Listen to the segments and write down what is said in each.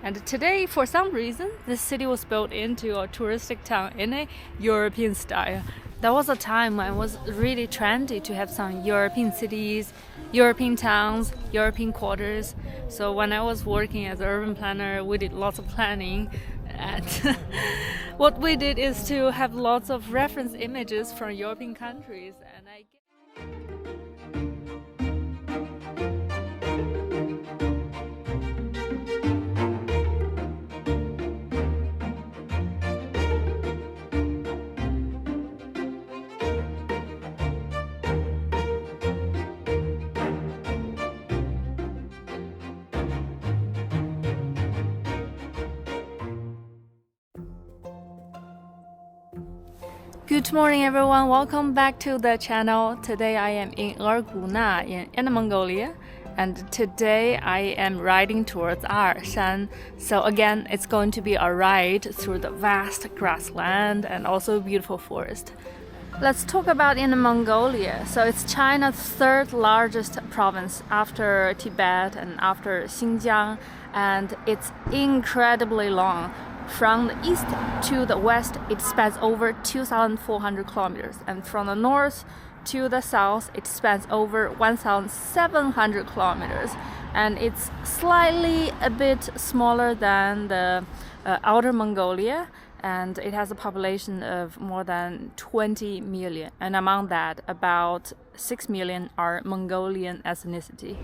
And today, for some reason, this city was built into a touristic town in a European style. There was a time when it was really trendy to have some European cities, European towns, European quarters. So when I was working as an urban planner, we did lots of planning. And what we did is to have lots of reference images from European countries. And Good morning everyone, welcome back to the channel. Today I am in Ergun in Inner Mongolia, and today I am riding towards Arxan. So again, it's going to be a ride through the vast grassland and also beautiful forest. Let's talk about Inner Mongolia. So it's China's third largest province after Tibet and after Xinjiang, and it's incredibly long. From the east to the west, it spans over 2,400 kilometers, and from the north to the south, it spans over 1,700 kilometers, and it's slightly a bit smaller than the Outer Mongolia, and it has a population of more than 20 million, and among that, about 6 million are Mongolian ethnicity.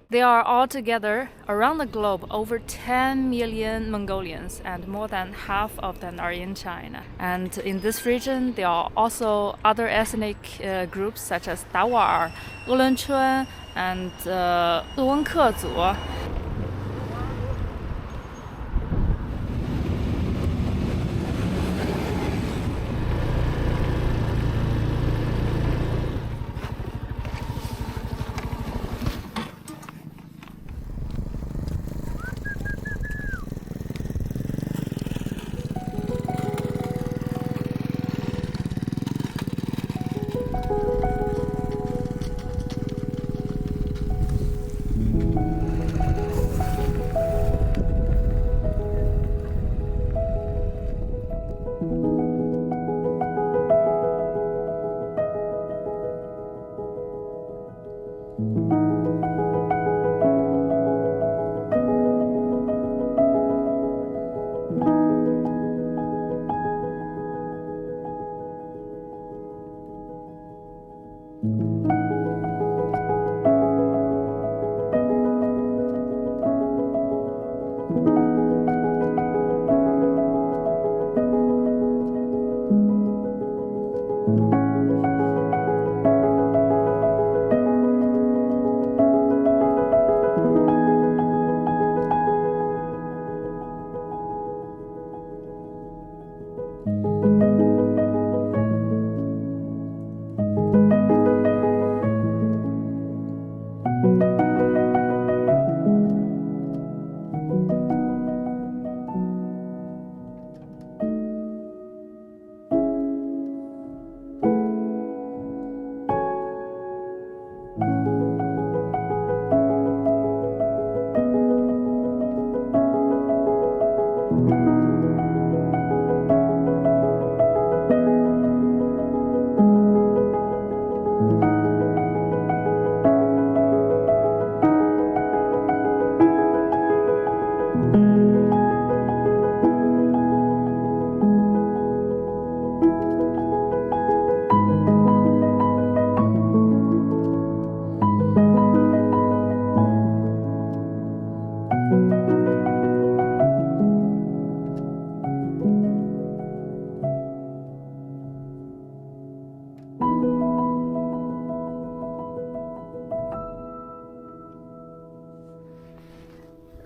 There are altogether around the globe over 10 million Mongolians, and more than half of them are in China. And in this region, there are also other ethnic groups such as Dawar, Ulanchun, and Ergun.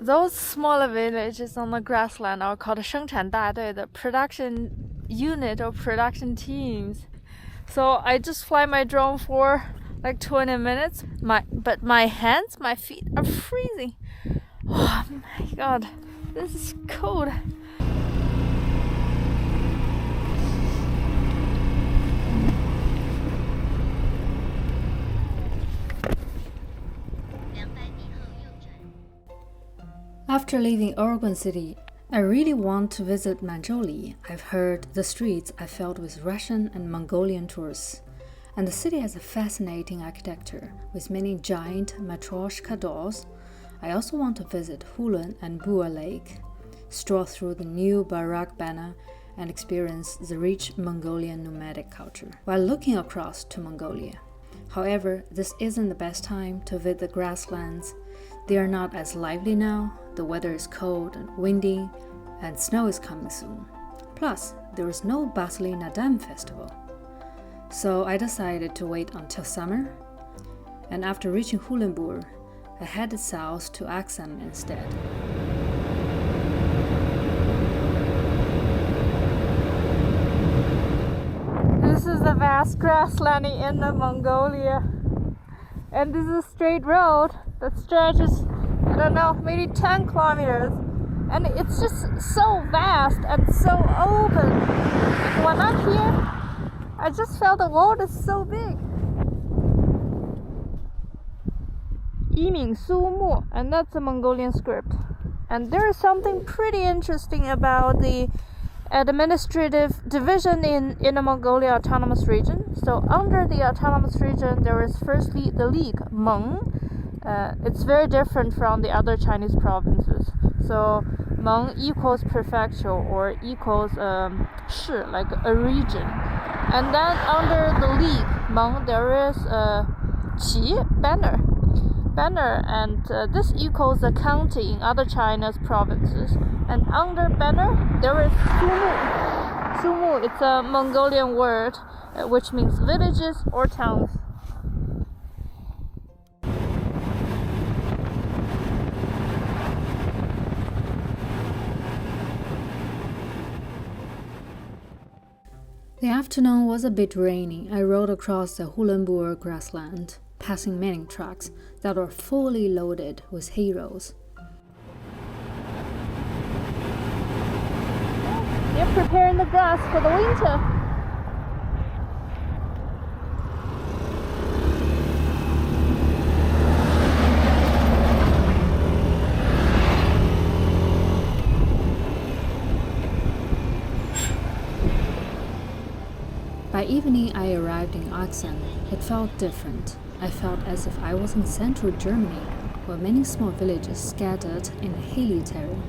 Those smaller villages on the grassland are called 生产大队, the production unit or production teams. So I just fly my drone for like 20 minutes. But my hands, my feet are freezing. Oh my god, this is cold. After leaving Ergun City, I really want to visit Manzhouli. I've heard the streets are filled with Russian and Mongolian tourists, and the city has a fascinating architecture with many giant matryoshka dolls. I also want to visit Hulun and Bua Lake, stroll through the new Barak banner, and experience the rich Mongolian nomadic culture while looking across to Mongolia. However, this isn't the best time to visit the grasslands. They are not as lively now, the weather is cold and windy, and snow is coming soon. Plus, there is no bustling Nadam festival. So I decided to wait until summer, and after reaching Hulunbur, I headed south to Arxan instead. This is the vast grassland in Inner Mongolia, and this is a straight road that stretches, I don't know, maybe 10 kilometers, and it's just so vast and so open. And when I'm here, I just felt the world is so big. Yiming Sumu, and that's a Mongolian script. And there is something pretty interesting about the administrative division in Inner Mongolia Autonomous Region. So under the Autonomous Region, there is firstly the League, Meng. It's very different from the other Chinese provinces. So Meng equals prefecture or equals shi, like a region. And then under the League, Meng, there is Qi, banner, and this equals the county in other China's provinces. And under banner, there is Sumu. Sumu, it's a Mongolian word which means villages or towns. The afternoon was a bit rainy. I rode across the Hulunbur grassland, passing many trucks that were fully loaded with heroes. They're preparing the grass for the winter. By evening, I arrived in Arxan. It felt different. I felt as if I was in central Germany, where many small villages scattered in a hilly terrain.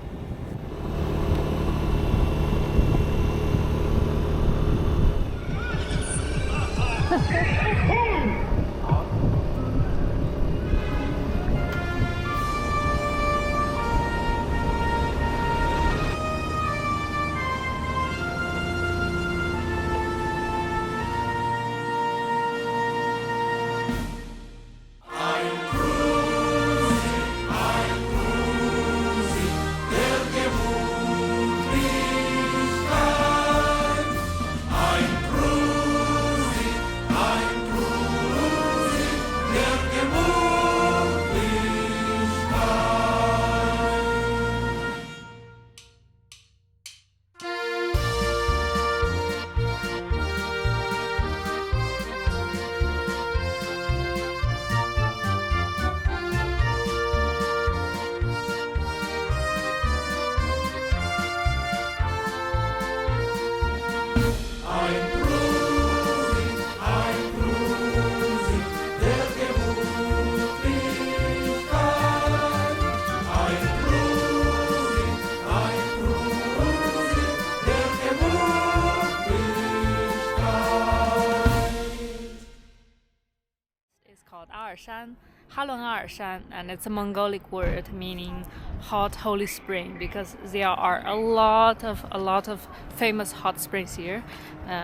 Arxan, Arxan, and it's a Mongolic word meaning hot holy spring, because there are a lot of famous hot springs here.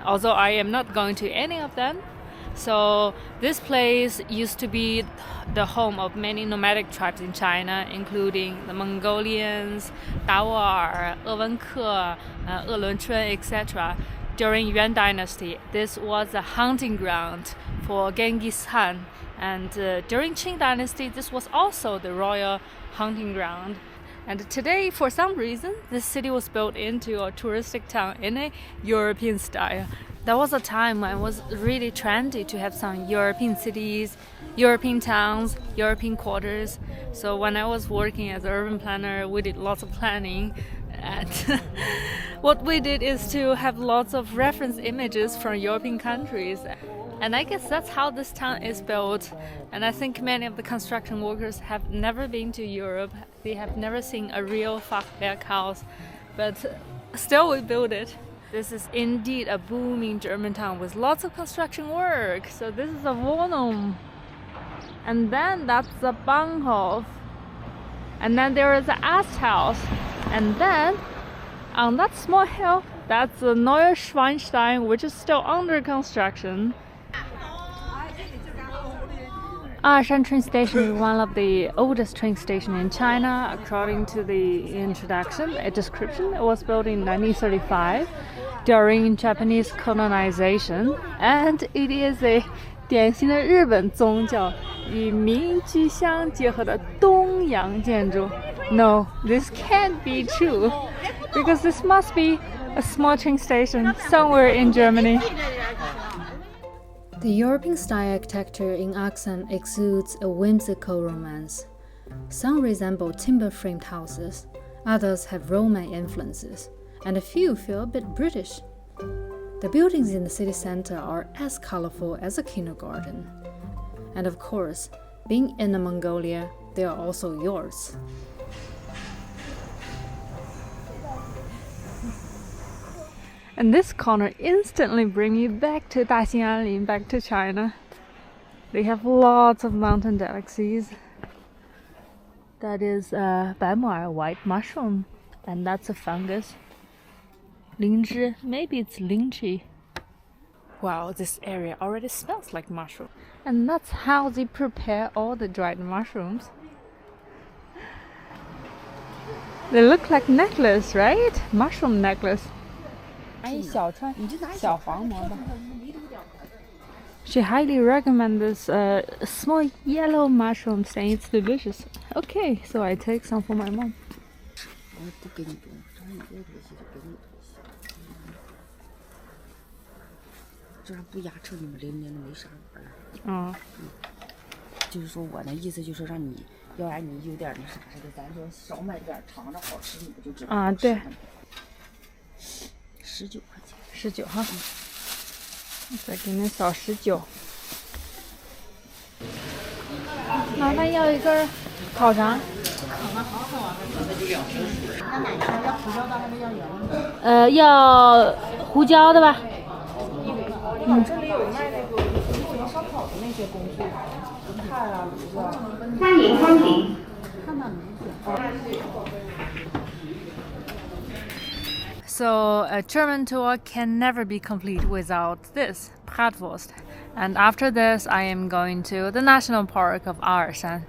Although I am not going to any of them. So this place used to be the home of many nomadic tribes in China, including the Mongolians, Dawar, Ewenke, Elunchun, etc. During Yuan Dynasty, this was a hunting ground for Genghis Khan. And during Qing Dynasty, this was also the royal hunting ground. And today, for some reason, this city was built into a touristic town in a European style. There was a time when it was really trendy to have some European cities, European towns, European quarters. So when I was working as an urban planner, we did lots of planning. And what we did is to have lots of reference images from European countries. And I guess that's how this town is built. And I think many of the construction workers have never been to Europe. They have never seen a real Fachwerkhaus. But still we built it. This is indeed a booming German town with lots of construction work. So this is a Wohnung. And then that's the Bahnhof. And then there is the Asthaus. And then on that small hill, that's the Nayosmart, which is still under construction. Arxan train station is one of the oldest train stations in China. According to the introduction, a description, it was built in 1935 during Japanese colonization, and it is a 典型的日本宗教与民居相结合的东洋建筑. No, this can't be true, because this must be a small train station somewhere in Germany. The European-style architecture in Arxan exudes a whimsical romance. Some resemble timber-framed houses, others have Roman influences, and a few feel a bit British. The buildings in the city center are as colorful as a kindergarten. And of course, being Inner Mongolia, they are also yours. And this corner instantly brings you back to Daxing, back to China. They have lots of mountain delicacies. That is Baimu'er, white mushroom, and that's a fungus. Lingzhi, maybe it's lychee. Wow, this area already smells like mushroom. And that's how they prepare all the dried mushrooms. They look like necklace, right? Mushroom necklace. She highly recommends this small yellow mushroom, saying it's delicious. Okay, so I take some for my mom. $19哈，再给你扫19。麻烦要一根烤肠。要胡椒的吧。这里有卖那个烧烤的那些工具，菜啊、炉子啊。欢迎光临。看到没？ So a German tour can never be complete without this, Bratwurst. And after this, I am going to the National Park of Arxan.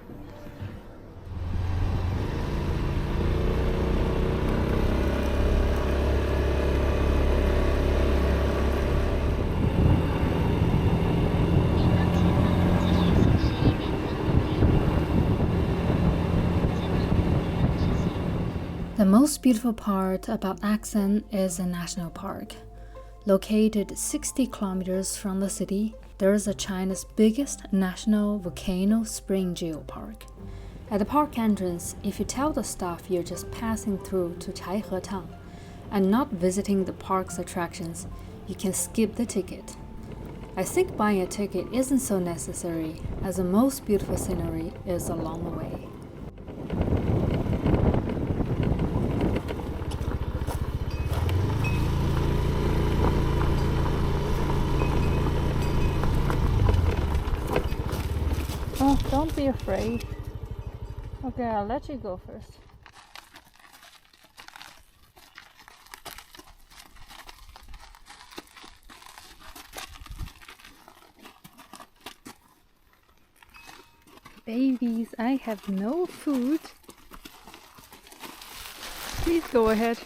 The most beautiful part about Arxan is the national park. Located 60 kilometers from the city, there is China's biggest national volcano spring geopark. At the park entrance, if you tell the staff you're just passing through to Chaihetang and not visiting the park's attractions, you can skip the ticket. I think buying a ticket isn't so necessary, as the most beautiful scenery is along the way. Oh, don't be afraid. Okay, I'll let you go first. Babies, I have no food. Please go ahead.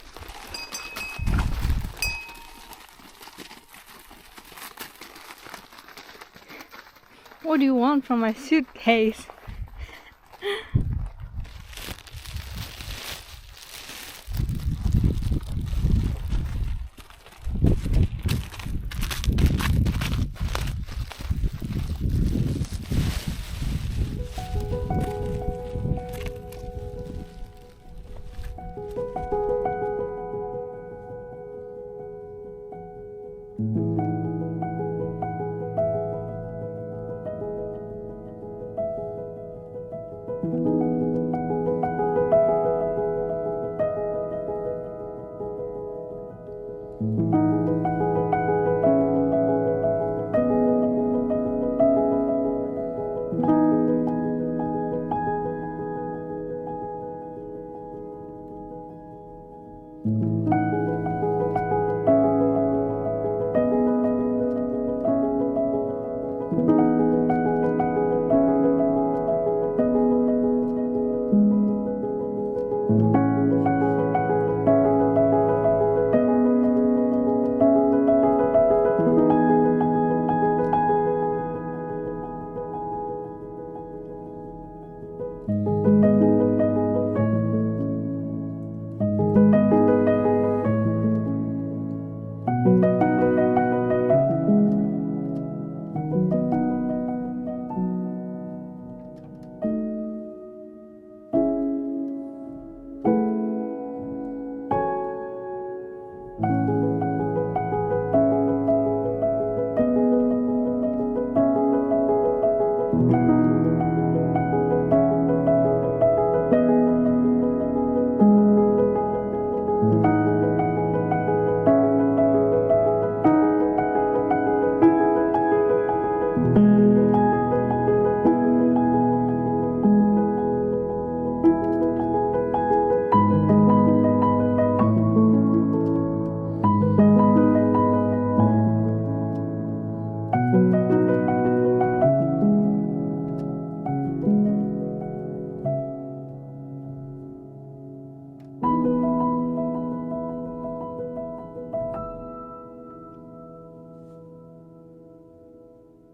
What do you want from my suitcase?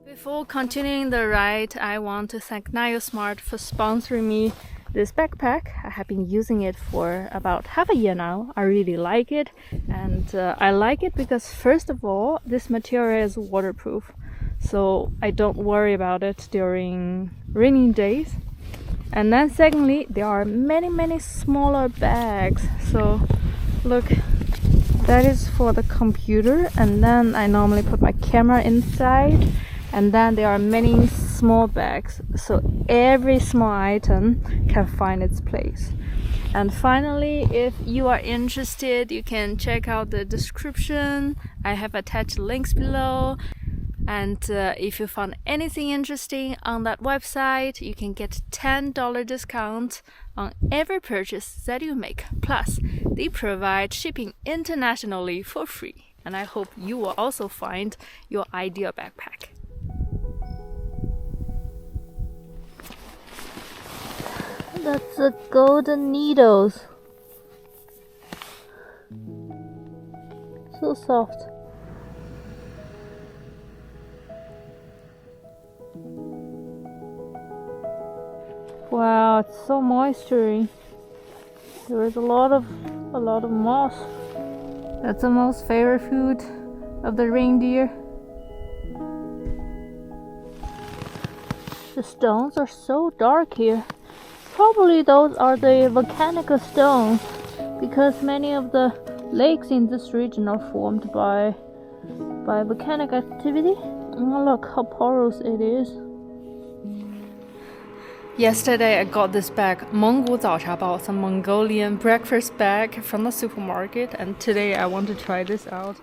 Before continuing the ride, I want to thank Nayosmart for sponsoring me this backpack. I have been using it for about half a year now. I really like it, and I like it because first of all, this material is waterproof, so I don't worry about it during rainy days. And then secondly, there are many smaller bags. So look, that is for the computer, and then I normally put my camera inside. And then there are many small bags, so every small item can find its place. And finally, if you are interested, you can check out the description. I have attached links below. And if you found anything interesting on that website, you can get $10 discount on every purchase that you make. Plus, they provide shipping internationally for free. And I hope you will also find your ideal backpack. That's the golden needles. So soft. Wow, it's so moistury. There is a lot of moss. That's the most favorite food of the reindeer. The stones are so dark here. Probably those are the volcanic stones, because many of the lakes in this region are formed by volcanic activity. Oh, look how porous it is. Yesterday I got this bag, Mongol 早茶包, some Mongolian breakfast bag from the supermarket, and today I want to try this out.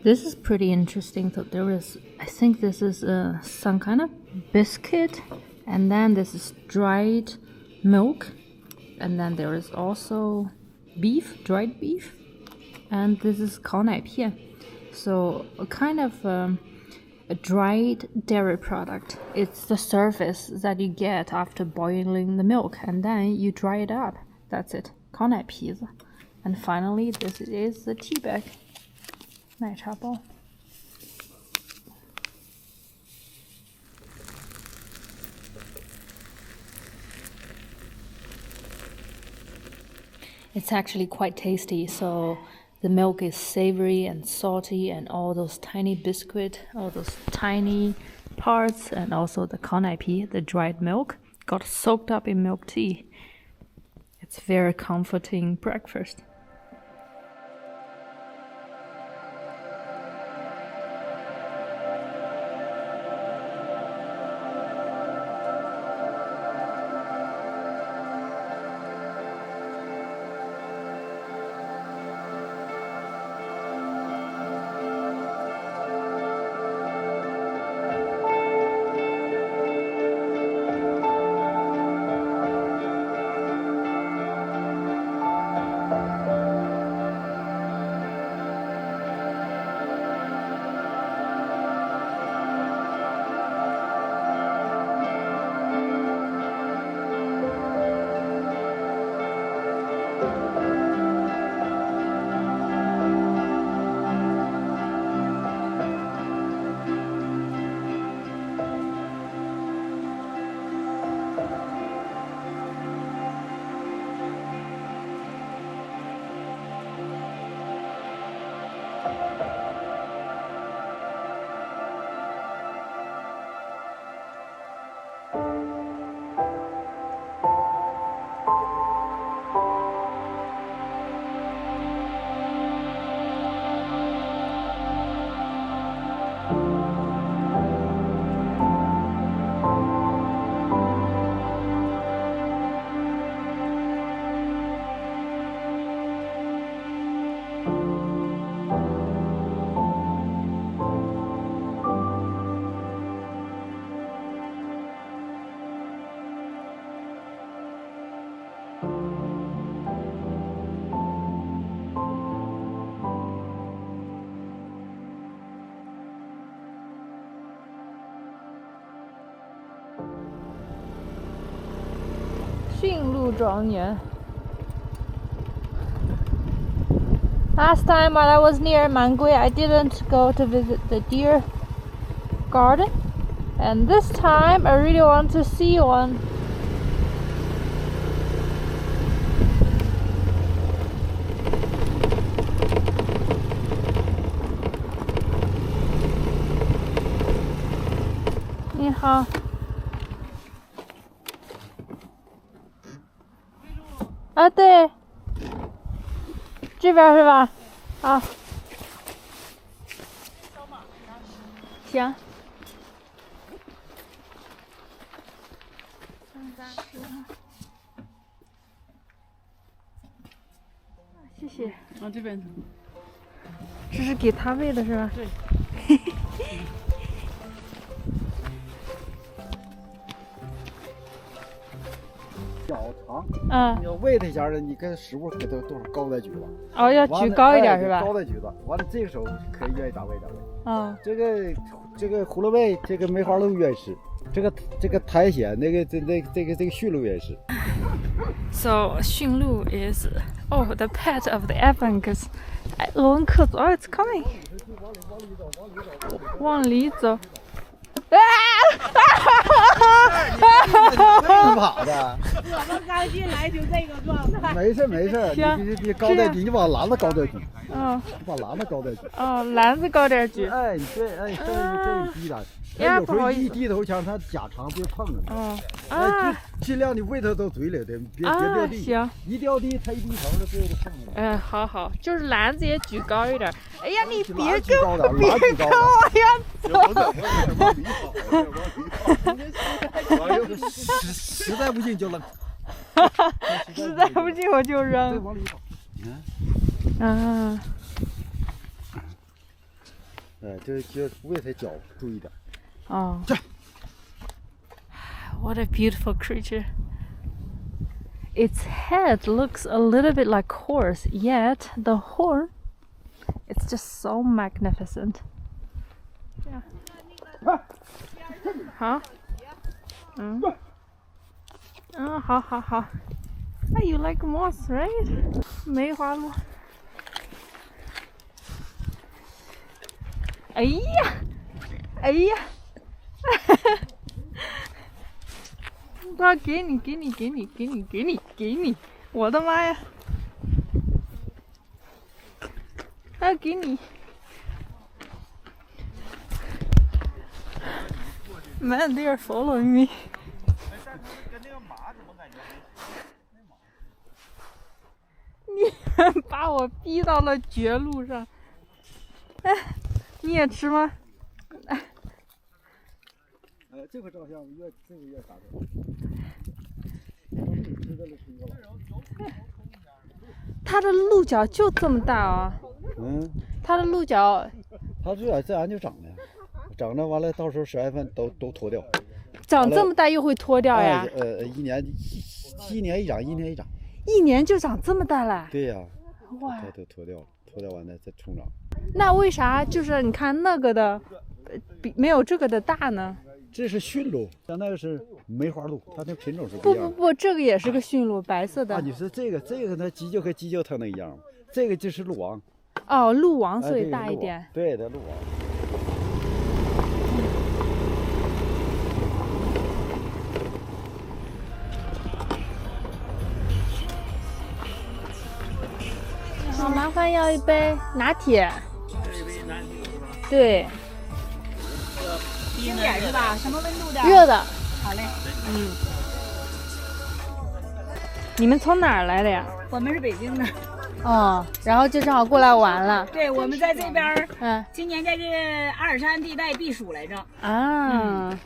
This is pretty interesting. So there is, I think this is some kind of biscuit, and then this is dried milk, and then there is also beef, dried beef, and this is 烤奶片. So a kind of a dried dairy product. It's the surface that you get after boiling the milk, and then you dry it up. That's it. 烤奶皮子. And finally, this is the tea bag. 奶茶包. It's actually quite tasty. So the milk is savory and salty, and all those tiny biscuit, all those tiny parts, and also the 烤奶皮, the dried milk, got soaked up in milk tea. It's very comforting breakfast. 驯鹿庄园。Last time while I was near Mongolia, I didn't go to visit the deer garden, and this time I really want to see one. Ni hao. 啊，对，这边是吧？好，行。谢谢。啊，这边。这是给它喂的是吧？对。脚长，嗯，你要喂它一下呢，你跟食物给它多少高再举吧。哦，要举高一点是吧？高再举子，完了这个时候可以愿意咋喂咋喂。嗯，这个葫芦喂，这个梅花鹿愿意吃，这个苔藓，这个驯鹿愿意吃。So 驯鹿 is the pet of the Afghans. 鄂温克族 it's coming. 往里走。跑的。我们刚进来就这个状态。没事，你高再举，你往篮子高再举。嗯。你把篮子高再举。哦，篮子高点举。哎，对，哎，这低了。呀，有时候不好意思。一低头腔，它甲肠就碰了。嗯。啊。尽量你喂它到嘴里的，别掉地。行。一掉地，它一低头，它最后就碰了。哎，好，就是篮子也举高一点。哎呀，你别跟我实在不行就扔。实在不行我就扔。再往里跑。嗯。哎，就喂它脚注意点。哦。What a beautiful creature. Its head looks a little bit like horse, yet the horn, it's just so magnificent. Yeah. 好。嗯。嗯，好。Hey, you like moss, right? 梅花鹿。哎呀。他给你，我的妈呀！他给你 ，Man, they are following me. 你们把我逼到了绝路上。哎，你也吃吗？这回照相这个越打的。它的鹿角就这么大啊！嗯，它的鹿角，它自然就长的，长着完了，到时候10月份都脱掉。长这么大又会脱掉呀？一年一长，一年一长。一年就长这么大了？对呀。哇！它都脱掉了，脱掉完了再重长。那为啥就是你看那个的，比没有这个的大呢？这是驯鹿，像那个是梅花鹿，它那品种是不一样的。不，这个也是个驯鹿，白色的。啊，你说这个它犄角和犄角它那一样，这个就是鹿王。哦，鹿王所以大一点。对的，鹿王。好，麻烦要一杯拿铁。这一杯拿铁是吧？对。冰点是吧？什么温度的？热的。好嘞。你们从哪儿来的呀？我们是北京的。哦，然后就正好过来玩了。对，我们在这边今年在这阿尔山地带避暑来着。啊。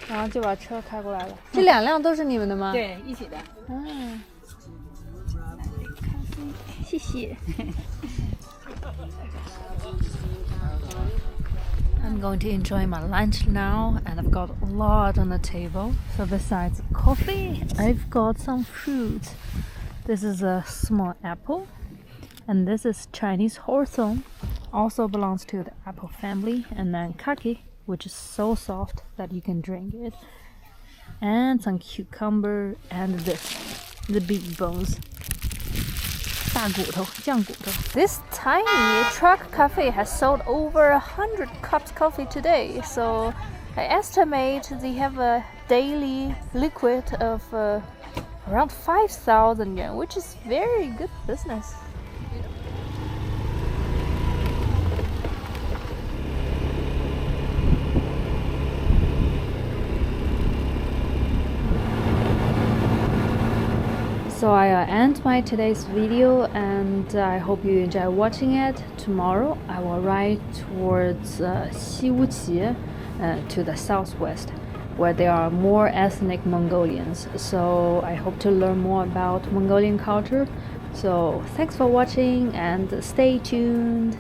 然后就把车开过来了。这2辆都是你们的吗？对，一起的。嗯。谢谢。I'm going to enjoy my lunch now, and I've got a lot on the table. So besides coffee, I've got some fruit. This is a small apple, and this is Chinese hawthorn, also belongs to the apple family, and then kaki, which is so soft that you can drink it. and some cucumber, and the big bones. 大骨头，酱骨头. This tiny truck cafe has sold over 100 cups coffee today, so I estimate they have a daily liquid of around 5,000 yuan, which is very good business. So I end my today's video, and I hope you enjoy watching it. Tomorrow I will ride towards Xiwuqi to the southwest, where there are more ethnic Mongolians. So I hope to learn more about Mongolian culture. So thanks for watching and stay tuned.